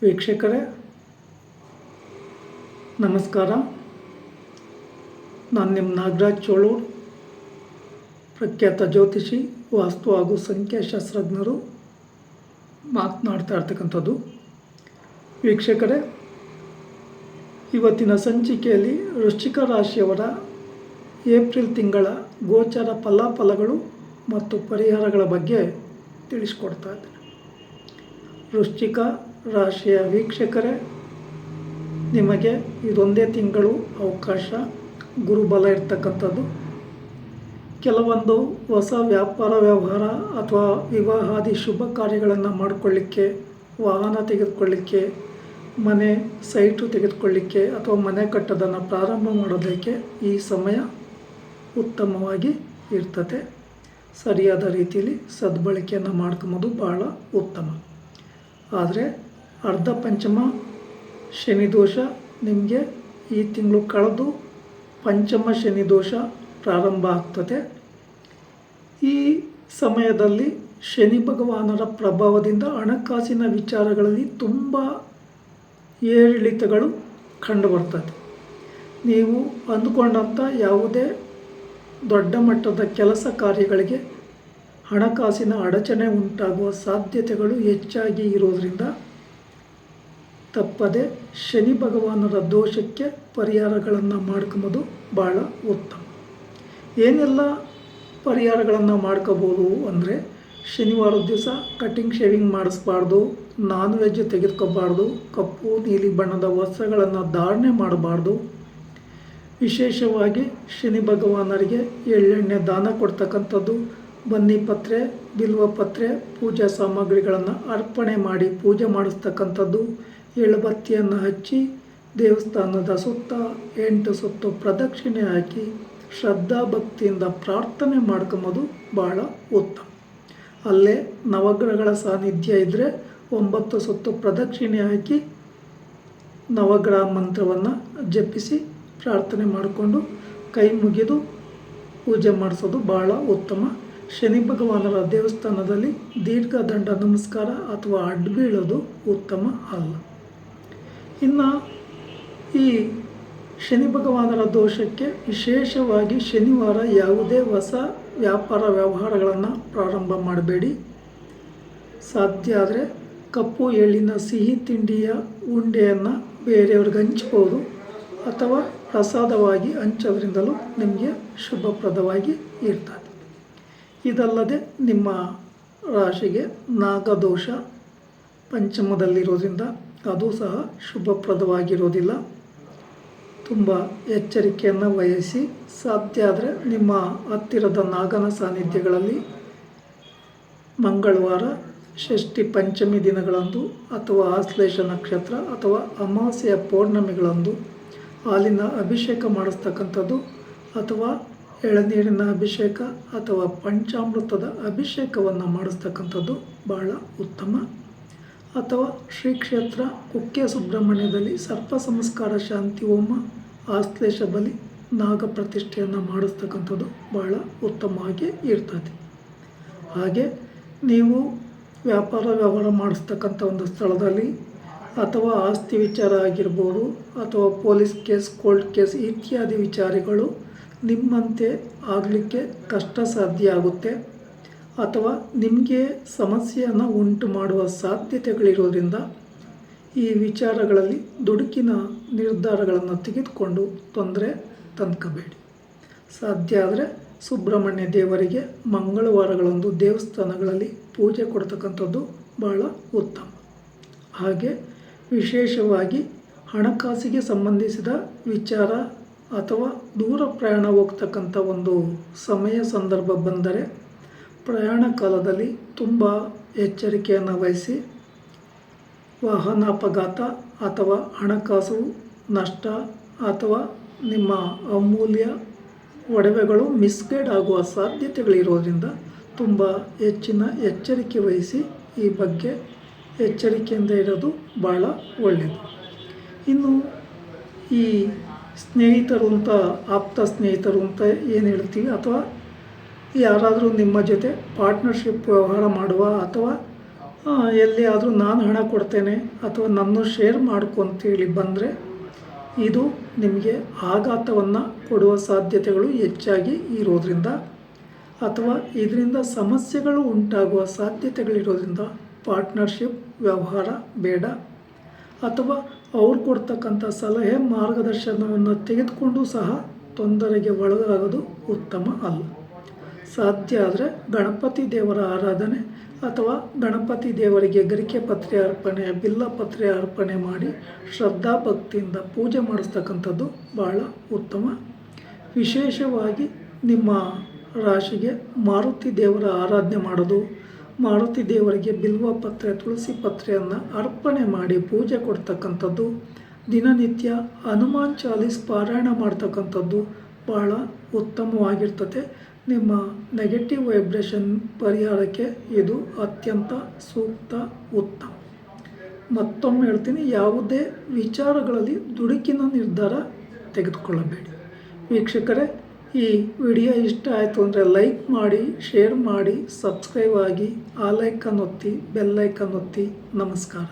ವೀಕ್ಷಕರೇ ನಮಸ್ಕಾರ. ನಾನು ನಿಮ್ಮ ನಾಗರಾಜ್ ಚೋಳೂರು, ಪ್ರಖ್ಯಾತ ಜ್ಯೋತಿಷಿ, ವಾಸ್ತು ಹಾಗೂ ಸಂಖ್ಯಾಶಾಸ್ತ್ರಜ್ಞರು ಮಾತನಾಡ್ತಾ ಇರ್ತಕ್ಕಂಥದ್ದು. ವೀಕ್ಷಕರೇ, ಇವತ್ತಿನ ಸಂಚಿಕೆಯಲ್ಲಿ ವೃಶ್ಚಿಕ ರಾಶಿಯವರ ಏಪ್ರಿಲ್ ತಿಂಗಳ ಗೋಚರ ಫಲಾಫಲಗಳು ಮತ್ತು ಪರಿಹಾರಗಳ ಬಗ್ಗೆ ತಿಳಿಸ್ಕೊಡ್ತಾ ಇದ್ದೇನೆ. ವೃಶ್ಚಿಕ ರಾಶಿಯ ವೀಕ್ಷಕರೇ, ನಿಮಗೆ ಇದೊಂದೇ ತಿಂಗಳು ಅವಕಾಶ, ಗುರುಬಲ ಇರ್ತಕ್ಕಂಥದ್ದು. ಕೆಲವೊಂದು ಹೊಸ ವ್ಯಾಪಾರ ವ್ಯವಹಾರ ಅಥವಾ ವಿವಾಹಾದಿ ಶುಭ ಕಾರ್ಯಗಳನ್ನು ಮಾಡಿಕೊಳ್ಳಿಕ್ಕೆ, ವಾಹನ ತೆಗೆದುಕೊಳ್ಳಿಕ್ಕೆ, ಮನೆ ಸೈಟು ತೆಗೆದುಕೊಳ್ಳಿಕ್ಕೆ ಅಥವಾ ಮನೆ ಕಟ್ಟೋದನ್ನು ಪ್ರಾರಂಭ ಮಾಡೋದಕ್ಕೆ ಈ ಸಮಯ ಉತ್ತಮವಾಗಿ ಇರ್ತದೆ. ಸರಿಯಾದ ರೀತಿಯಲ್ಲಿ ಸದ್ಬಳಕೆಯನ್ನು ಮಾಡ್ಕೊಂಬೋದು ಭಾಳ ಉತ್ತಮ. ಆದರೆ ಅರ್ಧ ಪಂಚಮ ಶನಿ ದೋಷ ನಿಮಗೆ ಈ ತಿಂಗಳು ಕಳೆದು ಪಂಚಮ ಶನಿ ದೋಷ ಪ್ರಾರಂಭ ಆಗ್ತದೆ. ಈ ಸಮಯದಲ್ಲಿ ಶನಿ ಭಗವಾನರ ಪ್ರಭಾವದಿಂದ ಹಣಕಾಸಿನ ವಿಚಾರಗಳಲ್ಲಿ ತುಂಬ ಏರಿಳಿತಗಳು ಕಂಡುಬರ್ತದೆ. ನೀವು ಅಂದುಕೊಂಡಂಥ ಯಾವುದೇ ದೊಡ್ಡ ಮಟ್ಟದ ಕೆಲಸ ಕಾರ್ಯಗಳಿಗೆ ಹಣಕಾಸಿನ ಅಡಚಣೆ ಉಂಟಾಗುವ ಸಾಧ್ಯತೆಗಳು ಹೆಚ್ಚಾಗಿ ಇರೋದರಿಂದ ತಪ್ಪದೆ ಶನಿ ಭಗವಾನರ ದೋಷಕ್ಕೆ ಪರಿಹಾರಗಳನ್ನು ಮಾಡ್ಕೊಂಬೋದು ಭಾಳ ಉತ್ತಮ. ಏನೆಲ್ಲ ಪರಿಹಾರಗಳನ್ನು ಮಾಡ್ಕೋಬೋದು ಅಂದರೆ, ಶನಿವಾರದ ದಿವಸ ಕಟಿಂಗ್ ಶೇವಿಂಗ್ ಮಾಡಿಸ್ಬಾರ್ದು, ನಾನ್ ವೆಜ್ ತೆಗೆದುಕೋಬಾರ್ದು, ಕಪ್ಪು ನೀಲಿ ಬಣ್ಣದ ವಸ್ತ್ರಗಳನ್ನು ಧಾರಣೆ ಮಾಡಬಾರ್ದು. ವಿಶೇಷವಾಗಿ ಶನಿ ಭಗವಾನರಿಗೆ ಎಳ್ಳೆಣ್ಣೆ ದಾನ ಕೊಡ್ತಕ್ಕಂಥದ್ದು, ಬನ್ನಿ ಪತ್ರೆ, ಬಿಲ್ವ ಪತ್ರೆ, ಪೂಜಾ ಸಾಮಗ್ರಿಗಳನ್ನು ಅರ್ಪಣೆ ಮಾಡಿ ಪೂಜೆ ಮಾಡಿಸ್ತಕ್ಕಂಥದ್ದು, ಎಳಬತ್ತಿಯನ್ನು ಹಚ್ಚಿ ದೇವಸ್ಥಾನದ ಸುತ್ತ 8 ಸುತ್ತು ಪ್ರದಕ್ಷಿಣೆ ಹಾಕಿ ಶ್ರದ್ಧಾ ಭಕ್ತಿಯಿಂದ ಪ್ರಾರ್ಥನೆ ಮಾಡ್ಕೊಂಬೋದು ಭಾಳ ಉತ್ತಮ. ಅಲ್ಲೇ ನವಗ್ರಹಗಳ ಸಾನ್ನಿಧ್ಯ ಇದ್ದರೆ 9 ಸುತ್ತು ಪ್ರದಕ್ಷಿಣೆ ಹಾಕಿ ನವಗ್ರಹ ಮಂತ್ರವನ್ನು ಜಪಿಸಿ ಪ್ರಾರ್ಥನೆ ಮಾಡಿಕೊಂಡು ಕೈ ಮುಗಿದು ಪೂಜೆ ಮಾಡಿಸೋದು ಭಾಳ ಉತ್ತಮ. ಶನಿ ಭಗವಾನರ ದೇವಸ್ಥಾನದಲ್ಲಿ ದೀರ್ಘದಂಡ ನಮಸ್ಕಾರ ಅಥವಾ ಅಡ್ಬೀಳೋದು ಉತ್ತಮ ಅಲ್ಲ. ಇನ್ನು ಈ ಶನಿ ಭಗವಾನರ ದೋಷಕ್ಕೆ ವಿಶೇಷವಾಗಿ ಶನಿವಾರ ಯಾವುದೇ ಹೊಸ ವ್ಯಾಪಾರ ವ್ಯವಹಾರಗಳನ್ನು ಪ್ರಾರಂಭ ಮಾಡಬೇಡಿ. ಸಾಧ್ಯ ಆದರೆ ಕಪ್ಪು ಎಳ್ಳಿನ ಸಿಹಿ ತಿಂಡಿಯ ಉಂಡೆಯನ್ನು ಬೇರೆಯವ್ರಿಗೆ ಹಂಚ್ಬೋದು ಅಥವಾ ಪ್ರಸಾದವಾಗಿ ಹಂಚೋದ್ರಿಂದಲೂ ನಿಮಗೆ ಶುಭಪ್ರದವಾಗಿ ಇರ್ತದೆ. ಇದಲ್ಲದೆ ನಿಮ್ಮ ರಾಶಿಗೆ ನಾಗದೋಷ ಪಂಚಮದಲ್ಲಿರೋದ್ರಿಂದ ಅದು ಸಹ ಶುಭಪ್ರದವಾಗಿರೋದಿಲ್ಲ. ತುಂಬ ಎಚ್ಚರಿಕೆಯನ್ನು ವಹಿಸಿ. ಸಾಧ್ಯ ಆದರೆ ನಿಮ್ಮ ಹತ್ತಿರದ ನಾಗನ ಸಾನ್ನಿಧ್ಯಗಳಲ್ಲಿ ಮಂಗಳವಾರ, ಷಷ್ಠಿ ಪಂಚಮಿ ದಿನಗಳಂದು ಅಥವಾ ಆಶ್ಲೇಷ ನಕ್ಷತ್ರ ಅಥವಾ ಅಮಾವಾಸ್ಯೆಯ ಪೌರ್ಣಮಿಗಳಂದು ಹಾಲಿನ ಅಭಿಷೇಕ ಮಾಡಿಸ್ತಕ್ಕಂಥದ್ದು ಅಥವಾ ಎಳನೀರಿನ ಅಭಿಷೇಕ ಅಥವಾ ಪಂಚಾಮೃತದ ಅಭಿಷೇಕವನ್ನು ಮಾಡಿಸ್ತಕ್ಕಂಥದ್ದು ಭಾಳ ಉತ್ತಮ. ಅಥವಾ ಶ್ರೀ ಕ್ಷೇತ್ರ ಕುಕ್ಕೆ ಸುಬ್ರಹ್ಮಣ್ಯದಲ್ಲಿ ಸರ್ಪ ಸಂಸ್ಕಾರ ಶಾಂತಿ ಹೋಮ, ಆಶ್ಲೇಷ ಬಲಿ, ನಾಗ ಪ್ರತಿಷ್ಠೆಯನ್ನು ಮಾಡಿಸ್ತಕ್ಕಂಥದ್ದು ಭಾಳ ಉತ್ತಮವಾಗಿ ಇರ್ತದೆ. ಹಾಗೆ ನೀವು ವ್ಯಾಪಾರ ವ್ಯವಹಾರ ಮಾಡಿಸ್ತಕ್ಕಂಥ ಒಂದು ಸ್ಥಳದಲ್ಲಿ ಅಥವಾ ಆಸ್ತಿ ವಿಚಾರ ಆಗಿರ್ಬೋದು ಅಥವಾ ಪೊಲೀಸ್ ಕೇಸ್, ಕೋರ್ಟ್ ಕೇಸ್ ಇತ್ಯಾದಿ ವಿಚಾರಗಳು ನಿಮ್ಮಂತೆ ಆಗಲಿಕ್ಕೆ ಕಷ್ಟ ಸಾಧ್ಯ ಆಗುತ್ತೆ ಅಥವಾ ನಿಮಗೆ ಸಮಸ್ಯೆಯನ್ನು ಉಂಟು ಮಾಡುವ ಸಾಧ್ಯತೆಗಳಿರೋದ್ರಿಂದ ಈ ವಿಚಾರಗಳಲ್ಲಿ ದುಡುಕಿನ ನಿರ್ಧಾರಗಳನ್ನು ತೆಗೆದುಕೊಂಡು ತೊಂದರೆ ತಂದ್ಕೋಬೇಡಿ. ಸಾಧ್ಯ ಆದರೆ ಸುಬ್ರಹ್ಮಣ್ಯ ದೇವರಿಗೆ ಮಂಗಳವಾರಗಳಂದು ದೇವಸ್ಥಾನಗಳಲ್ಲಿ ಪೂಜೆ ಕೊಡ್ತಕ್ಕಂಥದ್ದು ಭಾಳ ಉತ್ತಮ. ಹಾಗೆ ವಿಶೇಷವಾಗಿ ಹಣಕಾಸಿಗೆ ಸಂಬಂಧಿಸಿದ ವಿಚಾರ ಅಥವಾ ದೂರ ಪ್ರಯಾಣ ಹೋಗ್ತಕ್ಕಂಥ ಒಂದು ಸಮಯ ಸಂದರ್ಭ ಬಂದರೆ ಪ್ರಯಾಣ ಕಾಲದಲ್ಲಿ ತುಂಬ ಎಚ್ಚರಿಕೆಯನ್ನು ವಹಿಸಿ. ವಾಹನ ಅಪಘಾತ ಅಥವಾ ಹಣಕಾಸು ನಷ್ಟ ಅಥವಾ ನಿಮ್ಮ ಅಮೂಲ್ಯ ಒಡವೆಗಳು ಮಿಸ್ಗೈಡ್ ಆಗುವ ಸಾಧ್ಯತೆಗಳಿರೋದ್ರಿಂದ ತುಂಬ ಹೆಚ್ಚಿನ ಎಚ್ಚರಿಕೆ ವಹಿಸಿ ಈ ಬಗ್ಗೆ ಎಚ್ಚರಿಕೆಯಿಂದ ಇರೋದು ಭಾಳ ಒಳ್ಳೆಯದು. ಇನ್ನು ಈ ಸ್ನೇಹಿತರು ಅಂತ, ಆಪ್ತ ಸ್ನೇಹಿತರು ಅಂತ ಏನು ಹೇಳ್ತೀವಿ, ಅಥವಾ ಯಾರಾದರೂ ನಿಮ್ಮ ಜೊತೆ ಪಾರ್ಟ್ನರ್ಶಿಪ್ ವ್ಯವಹಾರ ಮಾಡುವ ಅಥವಾ ಎಲ್ಲಿಯಾದರೂ ನಾನು ಹಣ ಕೊಡ್ತೇನೆ ಅಥವಾ ನನ್ನ ಶೇರ್ ಮಾಡ್ಕೊ ಅಂತೇಳಿ ಬಂದರೆ ಇದು ನಿಮಗೆ ಆಘಾತವನ್ನು ಕೊಡುವ ಸಾಧ್ಯತೆಗಳು ಹೆಚ್ಚಾಗಿ ಇರೋದ್ರಿಂದ ಅಥವಾ ಇದರಿಂದ ಸಮಸ್ಯೆಗಳು ಉಂಟಾಗುವ ಸಾಧ್ಯತೆಗಳಿರೋದ್ರಿಂದ ಪಾರ್ಟ್ನರ್ಶಿಪ್ ವ್ಯವಹಾರ ಬೇಡ. ಅಥವಾ ಅವ್ರು ಕೊಡ್ತಕ್ಕಂಥ ಸಲಹೆ ಮಾರ್ಗದರ್ಶನವನ್ನು ತೆಗೆದುಕೊಂಡು ಸಹ ತೊಂದರೆಗೆ ಒಳಗಾಗೋದು ಉತ್ತಮ ಅಲ್ಲ. ಸಾಧ್ಯ ಆದರೆ ಗಣಪತಿ ದೇವರ ಆರಾಧನೆ ಅಥವಾ ಗಣಪತಿ ದೇವರಿಗೆ ಗರಿಕೆ ಪತ್ರೆ ಅರ್ಪಣೆ, ಬಿಲ್ಲ ಪತ್ರೆ ಅರ್ಪಣೆ ಮಾಡಿ ಶ್ರದ್ಧಾ ಭಕ್ತಿಯಿಂದ ಪೂಜೆ ಮಾಡಿಸ್ತಕ್ಕಂಥದ್ದು ಬಹಳ ಉತ್ತಮ. ವಿಶೇಷವಾಗಿ ನಿಮ್ಮ ರಾಶಿಗೆ ಮಾರುತಿ ದೇವರ ಆರಾಧನೆ ಮಾಡೋದು, ಮಾರುತಿ ದೇವರಿಗೆ ಬಿಲ್ವ ಪತ್ರೆ, ತುಳಸಿ ಪತ್ರೆಯನ್ನು ಅರ್ಪಣೆ ಮಾಡಿ ಪೂಜೆ ಕೊಡ್ತಕ್ಕಂಥದ್ದು, ದಿನನಿತ್ಯ ಹನುಮಾನ್ ಚಾಲೀಸ್ ಪಾರಾಯಣ ಮಾಡ್ತಕ್ಕಂಥದ್ದು ಬಹಳ ಉತ್ತಮವಾಗಿರ್ತದೆ. ನಿಮ್ಮ ನೆಗೆಟಿವ್ ವೈಬ್ರೇಷನ್ ಪರಿಹಾರಕ್ಕೆ ಇದು ಅತ್ಯಂತ ಸೂಕ್ತ, ಉತ್ತಮ. ಮತ್ತೊಮ್ಮೆ ಹೇಳ್ತೀನಿ, ಯಾವುದೇ ವಿಚಾರಗಳಲ್ಲಿ ದುಡುಕಿನ ನಿರ್ಧಾರ ತೆಗೆದುಕೊಳ್ಳಬೇಡಿ. ವೀಕ್ಷಕರೇ, ಈ ವಿಡಿಯೋ ಇಷ್ಟ ಆಯಿತು ಅಂದರೆ ಲೈಕ್ ಮಾಡಿ, ಶೇರ್ ಮಾಡಿ, ಸಬ್ಸ್ಕ್ರೈಬ್ ಆಗಿ, ಆ ಲೈಕನ್ ಒತ್ತಿ, ಬೆಲ್ ಐಕನ್ ಒತ್ತಿ. ನಮಸ್ಕಾರ.